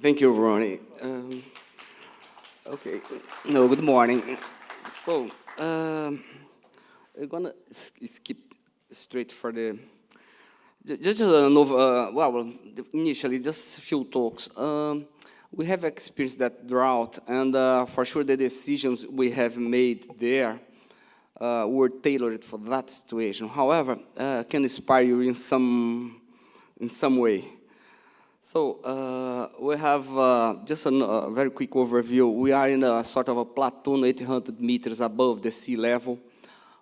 Thank you, Ronnie. Okay. No, good morning. So, we're gonna skip straight for the just well, initially just a few talks. We have experienced that drought, and for sure the decisions we have made there were tailored for that situation. However, can inspire you in some way. So we have just a very quick overview. We are in a sort of a plateau, 800 meters above the sea level,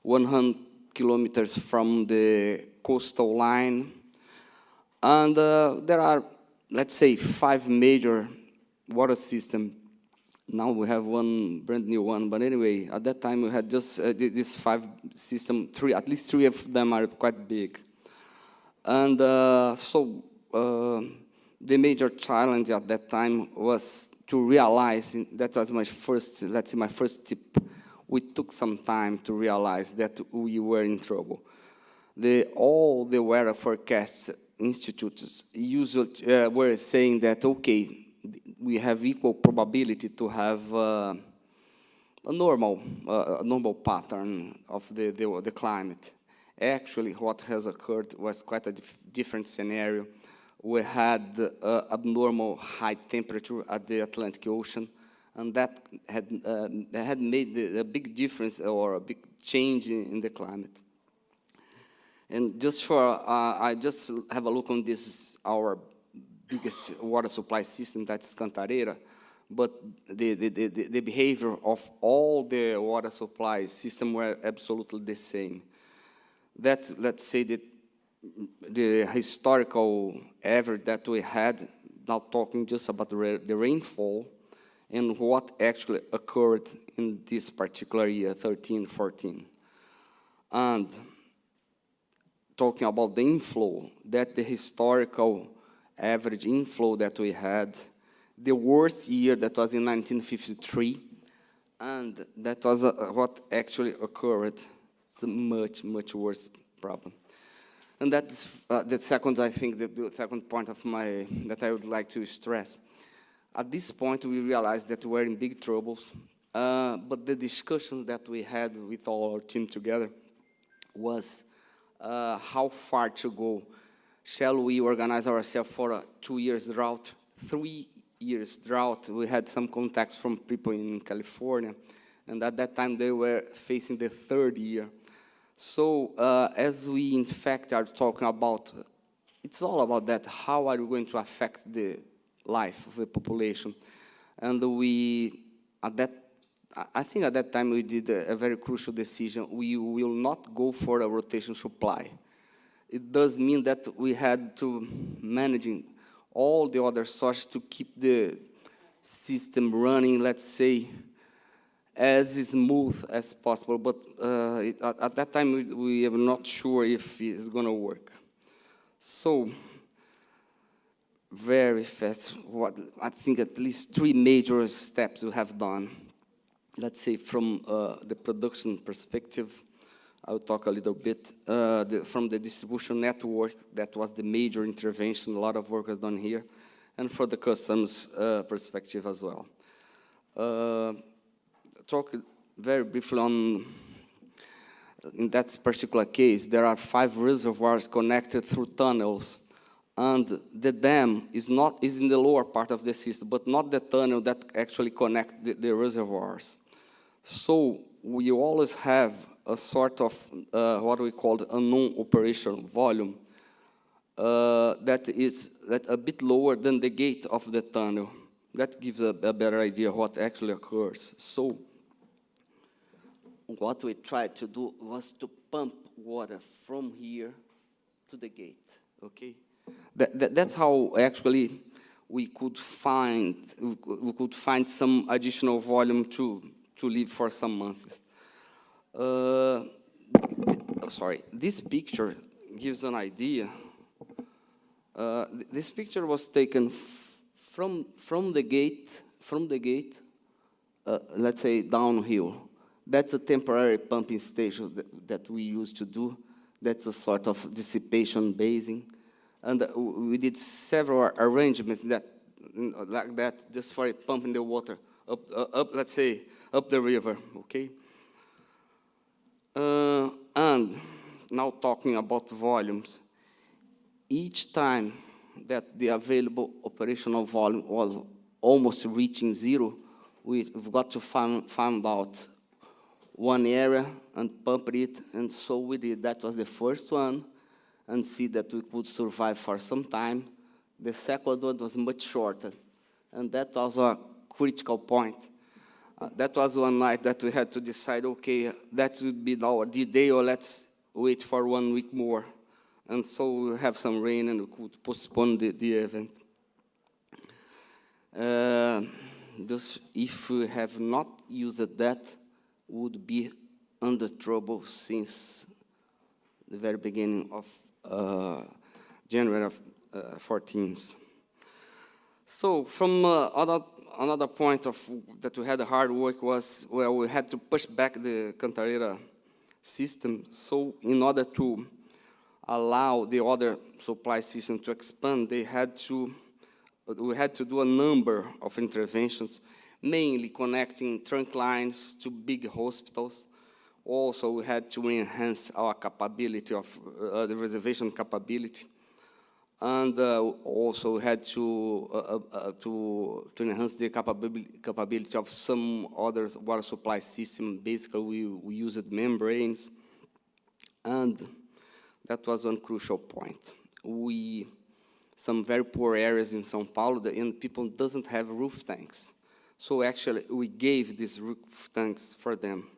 100 kilometers from the coastal line. And there are, let's say, 5 major water systems. Now we have one brand new one, but anyway, at that time we had just this 5 systems, at least 3 of them are quite big. And the major challenge at that time was to realize, that was my first, let's say my first tip. We took some time to realize that we were in trouble. All the weather forecast institutes usually were saying that, okay, we have equal probability to have a normal pattern of the climate. Actually, what has occurred was quite a different scenario. We had abnormal high temperature at the Atlantic Ocean, and that had made a big difference or a big change in the climate. And just I just have a look on this, our biggest water supply system, that's Cantareira, but the behavior of all the water supply system were absolutely the same. That, let's say, that the historical average that we had, now talking just about the rainfall and what actually occurred in this particular year, 13-14. And talking about the inflow, that the historical average inflow that we had, the worst year that was in 1953, and that was what actually occurred. It's a much, much worse problem. And that's the second, I think, the second point that I would like to stress. At this point, we realized that we were in big troubles, but the discussions that we had with all our team together was how far to go. Shall we organize ourselves for a 2 years drought, 3 years drought? We had some contacts from people in California, and at that time they were facing the 3rd year. So as we, in fact, are talking about, it's all about that, how are we going to affect the life of the population? And I think at that time we did a very crucial decision. We will not go for a rotation supply. It does mean that we had to managing all the other sources to keep the system running, let's say, as smooth as possible, but at that time we were not sure if it's going to work. So, very fast, I think at least 3 major steps we have done. Let's say from the production perspective, I'll talk a little bit. From the distribution network, that was the major intervention, a lot of work was done here, and for the customs perspective as well. Talk very briefly on, in that particular case, there are 5 reservoirs connected through tunnels, and the dam is in the lower part of the system, but not the tunnel that actually connects the reservoirs. So we always have a sort of what we call a non-operational volume that is a bit lower than the gate of the tunnel. That gives a better idea of what actually occurs. So what we tried to do was to pump water from here to the gate, okay? That's how actually we could find some additional volume to live for some months. Sorry, this picture gives an idea. This picture was taken from the gate, let's say downhill. That's a temporary pumping station that we used to do. That's a sort of dissipation basin. And we did several arrangements that like that, just for pumping the water up, let's say, up the river, okay? And now talking about volumes, each time that the available operational volume was almost reaching zero, we've got to find out one area and pump it, and so we did. That was the first one, and see that we could survive for some time. The second one was much shorter, and that was a critical point. That was one night that we had to decide, okay, that would be our D-Day, or let's wait for 1 week more. And so we have some rain, and we could postpone the event. Just if we have not used that, would be under trouble since the very beginning of January of 14th. So from another point that we had hard work was where we had to push back the Cantareira system. So in order to allow the other supply system to expand, we had to do a number of interventions, mainly connecting trunk lines to big hospitals. Also, we had to enhance our capability of the reservation capability. And also had to enhance the capability of some other water supply system. Basically, we used membranes, and that was one crucial point. Some very poor areas in Sao Paulo, and people doesn't have roof tanks. So actually, we gave these roof tanks for them.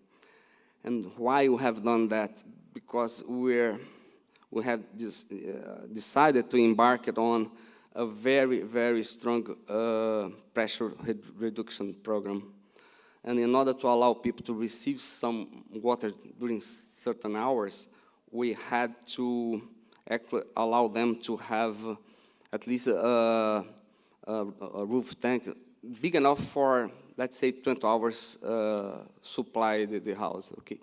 And why we have done that? Because we have decided to embark on a very, very strong pressure reduction program. And in order to allow people to receive some water during certain hours, we had to actually allow them to have at least a roof tank big enough for, let's say, 20 hours supply the house, okay?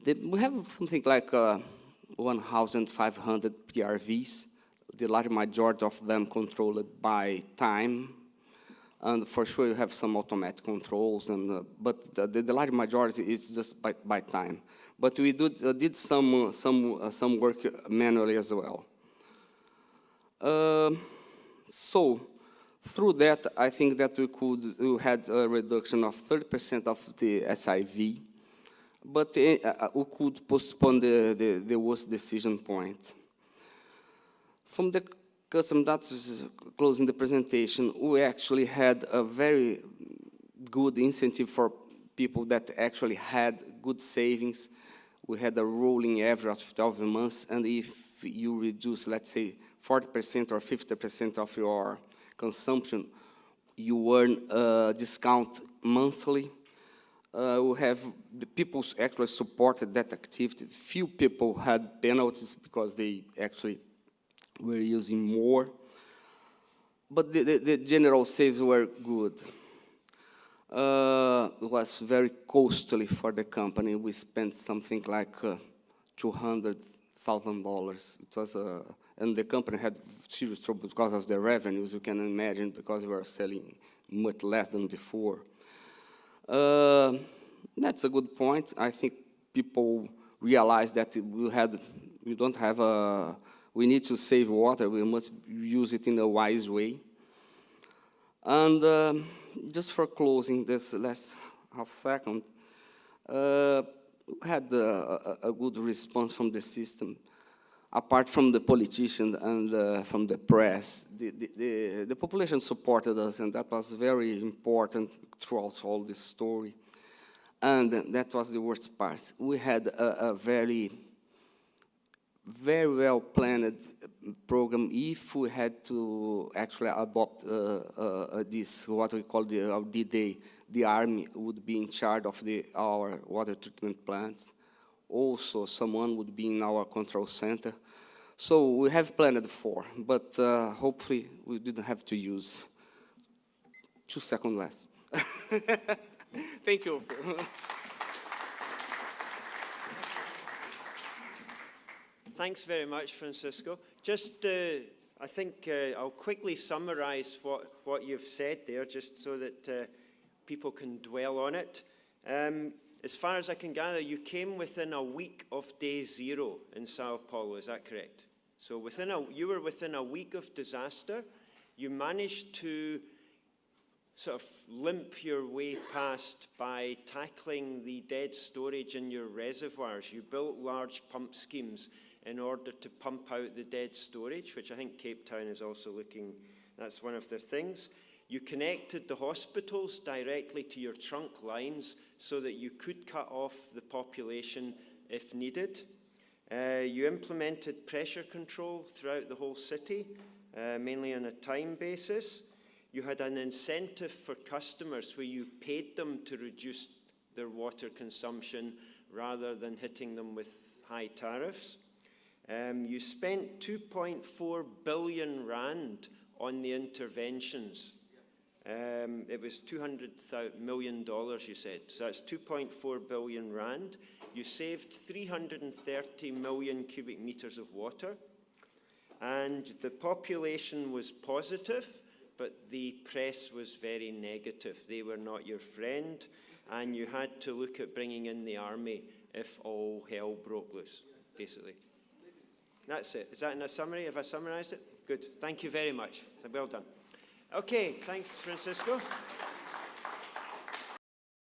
We have something like 1,500 PRVs, the large majority of them controlled by time. And for sure, you have some automatic controls, but the large majority is just by time. But we did some work manually as well. So through that, I think that we had a reduction of 30% of the SIV, but we could postpone the worst decision point. From the custom, that's closing the presentation, we actually had a very good incentive for people that actually had good savings. We had a rolling average of 12 months, and if you reduce, let's say, 40% or 50% of your consumption, you earn a discount monthly. We have the people actually supported that activity. Few people had penalties because they actually were using more. But the general saves were good. It was very costly for the company. We spent something like $200,000. It was and the company had serious trouble because of the revenues, you can imagine, because we were selling much less than before. That's a good point. I think people realize that we need to save water. We must use it in a wise way. And just for closing this last half second, we had a good response from the system. Apart from the politicians and from the press, the population supported us, and that was very important throughout all this story. And that was the worst part. We had a very, very well-planned program. If we had to actually adopt this, what we call our D-Day, the Army would be in charge of our water treatment plants. Also, someone would be in our control center. So we have planned for, but hopefully we didn't have to use. 2 seconds less. Thank you. Thanks very much, Francisco. Just, I think I'll quickly summarize what you've said there, just so that people can dwell on it. As far as I can gather, you came within a week of day 0 in Sao Paulo, is that correct? So you were within a week of disaster. You managed to sort of limp your way past by tackling the dead storage in your reservoirs. You built large pump schemes in order to pump out the dead storage, which I think Cape Town is also looking, that's one of their things. You connected the hospitals directly to your trunk lines so that you could cut off the population if needed. You implemented pressure control throughout the whole city, mainly on a time basis. You had an incentive for customers where you paid them to reduce their water consumption rather than hitting them with high tariffs. You spent 2.4 billion rand on the interventions. It was $200 million, you said. So that's 2.4 billion rand. You saved 330 million cubic meters of water. And the population was positive, but the press was very negative. They were not your friend, and you had to look at bringing in the army if all hell broke loose, basically. That's it. Is that in a summary? Have I summarized it? Good. Thank you very much. Well done. Okay, thanks, Francisco.